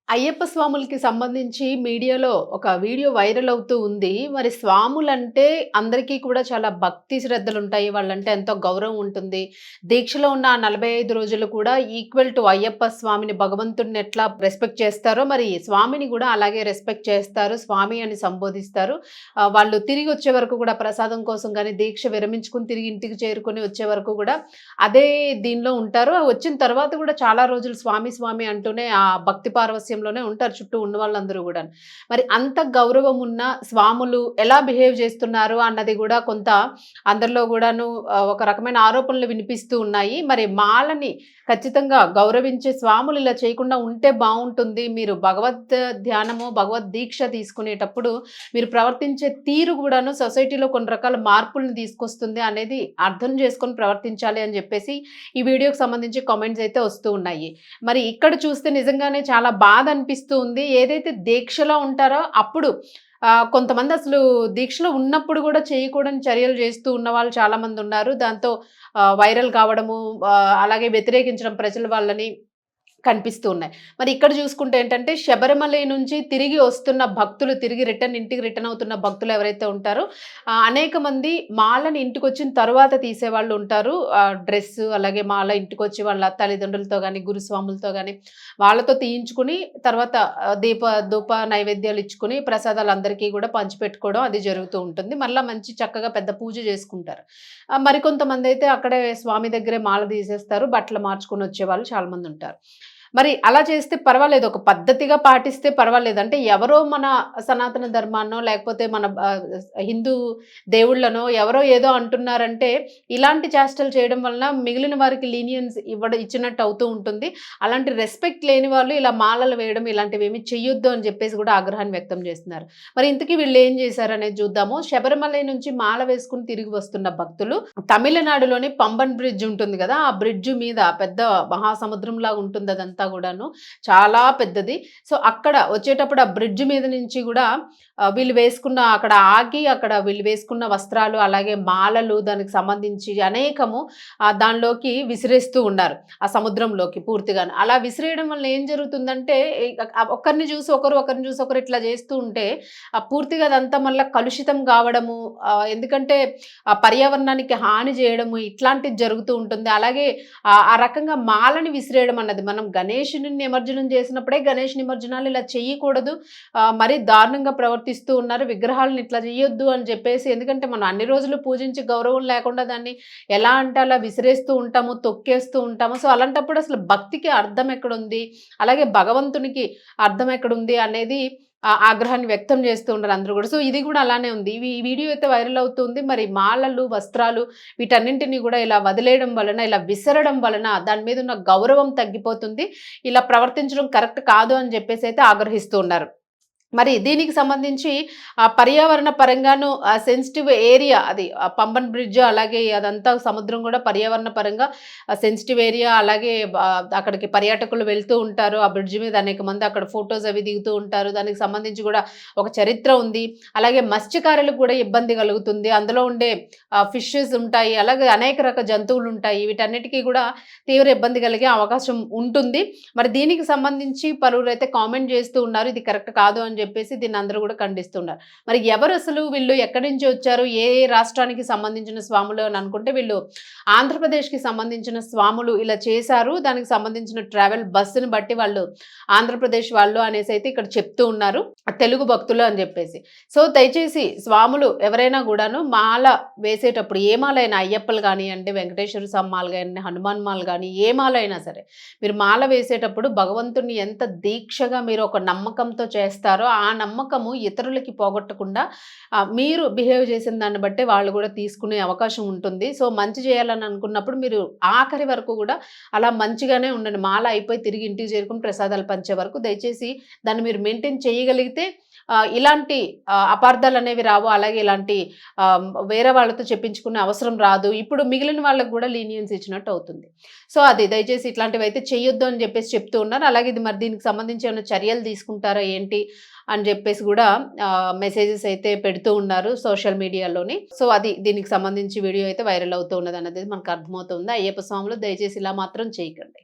అయ్యప్ప స్వాములకి సంబంధించి మీడియాలో ఒక వీడియో వైరల్ అవుతూ ఉంది. మరి స్వాములంటే అందరికీ కూడా చాలా భక్తి శ్రద్ధలుంటాయి. వాళ్ళంటే ఎంతో గౌరవం ఉంటుంది. దీక్షలో ఉన్న ఆ 45 రోజులు కూడా ఈక్వల్ టు అయ్యప్ప స్వామిని భగవంతుడిని ఎట్లా రెస్పెక్ట్ చేస్తారో, మరి స్వామిని కూడా అలాగే రెస్పెక్ట్ చేస్తారు. స్వామి అని సంబోధిస్తారు. వాళ్ళు తిరిగి వచ్చే వరకు కూడా ప్రసాదం కోసం గాని, దీక్ష విరమించుకొని తిరిగి ఇంటికి చేరుకొని వచ్చే వరకు కూడా అదే దీనిలో ఉంటారు. వచ్చిన తర్వాత కూడా చాలా రోజులు స్వామి, స్వామి అంటూనే ఆ భక్తి పారవస్యంలోనే ఉంటారు చుట్టూ ఉన్న వాళ్ళందరూ గూడాను. మరి అంత గౌరవం ఉన్న స్వాములు ఎలా బిహేవ్ చేస్తున్నారు అన్నది గూడా కొంత అందరిలో గూడాను ఒక రకమైన ఆరోపణలు వినిపిస్తూ ఉన్నాయి. మరి మాలని ఖచ్చితంగా గౌరవించే స్వాములు ఇలా చేయకుండా ఉంటే బావుంటుంది. మీరు భగవద్ ధ్యానము, భగవద్ దీక్ష తీసుకునేటప్పుడు మీరు ప్రవర్తించే తీరు గూడాను సొసైటీలో కొన్ని రకాల మార్పులను తీసుకొస్తుంది అనేది అర్థం చేసుకొని ప్రవర్తించాలి అని జెప్పేసి ఈ వీడియోకి సంబంధించి కామెంట్స్ అయితే వస్తూ ఉన్నాయి. మరి ఇక్కడ చూస్తే నిజంగానే చాలా బాధ అనిపిస్తూ ఉంది. ఏదైతే దీక్షలో ఉంటారో అప్పుడు కొంతమంది అసలు దీక్షలో ఉన్నప్పుడు గూడా చేయకూడని చర్యలు చేస్తూ ఉన్నవాళ్ళు చాలామంది ఉన్నారు. దాంతో వైరల్ కావడము, అలాగే వ్యతిరేకించడం ప్రజలు వాళ్ళని కనిపిస్తూ ఉన్నాయి. మరి ఇక్కడ చూసుకుంటే ఏంటంటే శబరిమలై నుంచి తిరిగి వస్తున్న భక్తులు, తిరిగి ఇంటికి రిటర్న్ అవుతున్న భక్తులు ఎవరైతే ఉంటారో అనేక మంది మాలని ఇంటికొచ్చిన తరువాత తీసేవాళ్ళు ఉంటారు. డ్రెస్ అలాగే మాల ఇంటికొచ్చి వాళ్ళ తల్లిదండ్రులతో గాని, గురుస్వాములతో గాని వాళ్ళతో తీయించుకుని తర్వాత ధూప నైవేద్యాలు ఇచ్చుకొని ప్రసాదాలు అందరికీ కూడా పంచిపెట్టుకోవడం అది జరుగుతూ ఉంటుంది. మళ్ళా మంచి చక్కగా పెద్ద పూజ చేసుకుంటారు. మరికొంతమందయితే అక్కడే స్వామి దగ్గరే మాల తీసేస్తారు. బట్టలు మార్చుకొని వచ్చేవాళ్ళు చాలా మంది ఉంటారు. మరి అలా చేస్తే పర్వాలేదు. ఒక పద్ధతిగా పాటిస్తే పర్వాలేదు. అంటే ఎవరో మన సనాతన ధర్మాన్నో, లేకపోతే మన హిందూ దేవుళ్ళనో ఎవరో ఏదో అంటున్నారంటే, ఇలాంటి చేష్టలు చేయడం వలన మిగిలిన వారికి లీనియన్స్ ఇచ్చినట్టు అవుతూ ఉంటుంది. అలాంటి రెస్పెక్ట్ లేని వాళ్ళు ఇలా మాలలు వేయడం ఇలాంటివేమీ చెయ్యొద్దు అని చెప్పేసి కూడా ఆగ్రహాన్ని వ్యక్తం చేస్తున్నారు. మరి ఇంతకీ వీళ్ళు ఏం చేశారనేది చూద్దాము. శబరిమలై నుంచి మాల వేసుకుని తిరిగి వస్తున్న భక్తులు తమిళనాడులోని పంబన్ బ్రిడ్జ్ ఉంటుంది కదా! ఆ బ్రిడ్జ్ మీద పెద్ద మహాసముద్రంలాగా ఉంటుంది అదంతా గూడాను. చాలా పెద్దది. సో, అక్కడ వచ్చేటప్పుడు ఆ బ్రిడ్జ్ మీద నుంచి గూడా వీళ్ళు వేసుకున్న అక్కడ ఆగి అక్కడ వీళ్ళు వేసుకున్న వస్త్రాలు, అలాగే మాలలు దానికి సంబంధించి అనేకము దానిలోకి విసిరేస్తూ ఉన్నారు. ఆ సముద్రంలోకి పూర్తిగాను. అలా విసిరేయడం వల్ల ఏం జరుగుతుందంటే ఒకరిని చూసి ఒకరు, ఒకరిని చూసి ఒకరు ఇట్లా చేస్తూ ఉంటే పూర్తిగా అదంతా మళ్ళా కలుషితం కావడము, ఎందుకంటే పర్యావరణానికి హాని చేయడము ఇట్లాంటిది జరుగుతూ ఉంటుంది. అలాగే ఆ రకంగా మాలని విసిరేయడం అన్నది మనం గణేషుని నిమజ్జనం చేసినప్పుడే గణేష్ నిమజ్జనాలు ఇలా చేయకూడదు. మరీ దారుణంగా ప్రవర్తిస్తూ ఉన్నారు. విగ్రహాలను ఇట్లా చేయొద్దు అని చెప్పేసి, ఎందుకంటే మనం అన్ని రోజులు పూజించి గౌరవం లేకుండా దాన్ని ఎలా అంటే అలా విసిరేస్తూ ఉంటాము, తొక్కేస్తూ ఉంటాము. సో, అలాంటప్పుడు అసలు భక్తికి అర్థం ఎక్కడుంది? అలాగే భగవంతునికి అర్థం ఎక్కడుంది అనేది ఆగ్రహాన్ని వ్యక్తం చేస్తూ ఉంటారు అందరూ కూడా. సో, ఇది కూడా అలానే ఉంది. ఈ వీడియో అయితే వైరల్ అవుతుంది. మరి మాలలు, వస్త్రాలు వీటన్నింటిని కూడా ఇలా వదిలేయడం వలన, ఇలా విసరడం వలన దాని మీద ఉన్న గౌరవం తగ్గిపోతుంది. ఇలా ప్రవర్తించడం కరెక్ట్ కాదు అని చెప్పేసి అయితే ఆగ్రహిస్తూ ఉన్నారు. మరి దీనికి సంబంధించి పర్యావరణ పరంగాను సెన్సిటివ్ ఏరియా అది పంబన్ బ్రిడ్జ్, అలాగే అదంతా సముద్రం కూడా పర్యావరణ పరంగా సెన్సిటివ్ ఏరియా. అలాగే అక్కడికి పర్యాటకులు వెళ్తూ ఉంటారు. ఆ బ్రిడ్జ్ మీద అనేక మంది అక్కడ ఫొటోస్ అవి దిగుతూ ఉంటారు. దానికి సంబంధించి కూడా ఒక చరిత్ర ఉంది. అలాగే మత్స్యకారులకు కూడా ఇబ్బంది కలుగుతుంది. అందులో ఉండే ఫిషెస్ ఉంటాయి. అలాగే అనేక రకాల జంతువులు ఉంటాయి. వీటన్నిటికీ కూడా తీవ్ర ఇబ్బంది కలిగే అవకాశం ఉంటుంది. మరి దీనికి సంబంధించి పలువురు అయితే కామెంట్ చేస్తూ ఉన్నారు. ఇది కరెక్ట్ కాదు అని చెప్పేసి దీన్ని అందరూ కూడా ఖండిస్తున్నారు. మరి ఎవరు అసలు వీళ్ళు ఎక్కడి నుంచి వచ్చారు? ఏ రాష్ట్రానికి సంబంధించిన స్వాములు అని అనుకుంటే వీళ్ళు ఆంధ్రప్రదేశ్‌కి సంబంధించిన స్వాములు ఇలా చేశారు. దానికి సంబంధించిన ట్రావెల్ బస్సుని బట్టి వాళ్ళు ఆంధ్రప్రదేశ్ వాళ్ళు అనేసి అయితే ఇక్కడ చెప్తూ ఉన్నారు. తెలుగు భక్తులు అని చెప్పేసి. సో, దయచేసి స్వాములు ఎవరైనా కూడాను మాల వేసేటప్పుడు ఏ మాల అయినా అయ్యప్పలు కానియండి, వెంకటేశ్వర స్వామి మాల గాని, హనుమాన్ మాల గాని ఏ మాల అయినా సరే మీరు మాల వేసేటప్పుడు భగవంతుడిని ఎంత దీక్షగా మీరు ఒక నమ్మకంతో చేస్తారో ఆ నమ్మకము ఇతరులకి పోగొట్టకుండా మీరు బిహేవ్ చేసిన దాన్ని బట్టే వాళ్ళు కూడా తీసుకునే అవకాశం ఉంటుంది. సో, మంచి చేయాలని అనుకున్నప్పుడు మీరు ఆఖరి వరకు కూడా అలా మంచిగానే ఉండండి. మాల అయిపోయి తిరిగి ఇంటికి చేరుకుని ప్రసాదాలు పంచే వరకు దయచేసి దాన్ని మీరు మెయింటైన్ చేయగలిగితే ఇలాంటి అపార్థాలు అనేవి రావు. అలాగే ఇలాంటి వేరే వాళ్ళతో చెప్పించుకునే అవసరం రాదు. ఇప్పుడు మిగిలిన వాళ్ళకి కూడా లీనియన్స్ ఇచ్చినట్టు అవుతుంది. సో, అది దయచేసి ఇట్లాంటివైతే చేయొద్దు అని చెప్పేసి చెప్తూ ఉన్నారు. అలాగే ఇది మరి దీనికి సంబంధించి ఏమైనా చర్యలు తీసుకుంటారా ఏంటి అని చెప్పేసి కూడా మెసేజెస్ అయితే పెడుతూ ఉన్నారు సోషల్ మీడియాలోని. సో, అది దీనికి సంబంధించి వీడియో అయితే వైరల్ అవుతూ ఉన్నదన్నది మనకు అర్థమవుతుంది. అయ్యప్ప స్వాములు దయచేసి ఇలా మాత్రం చేయకండి.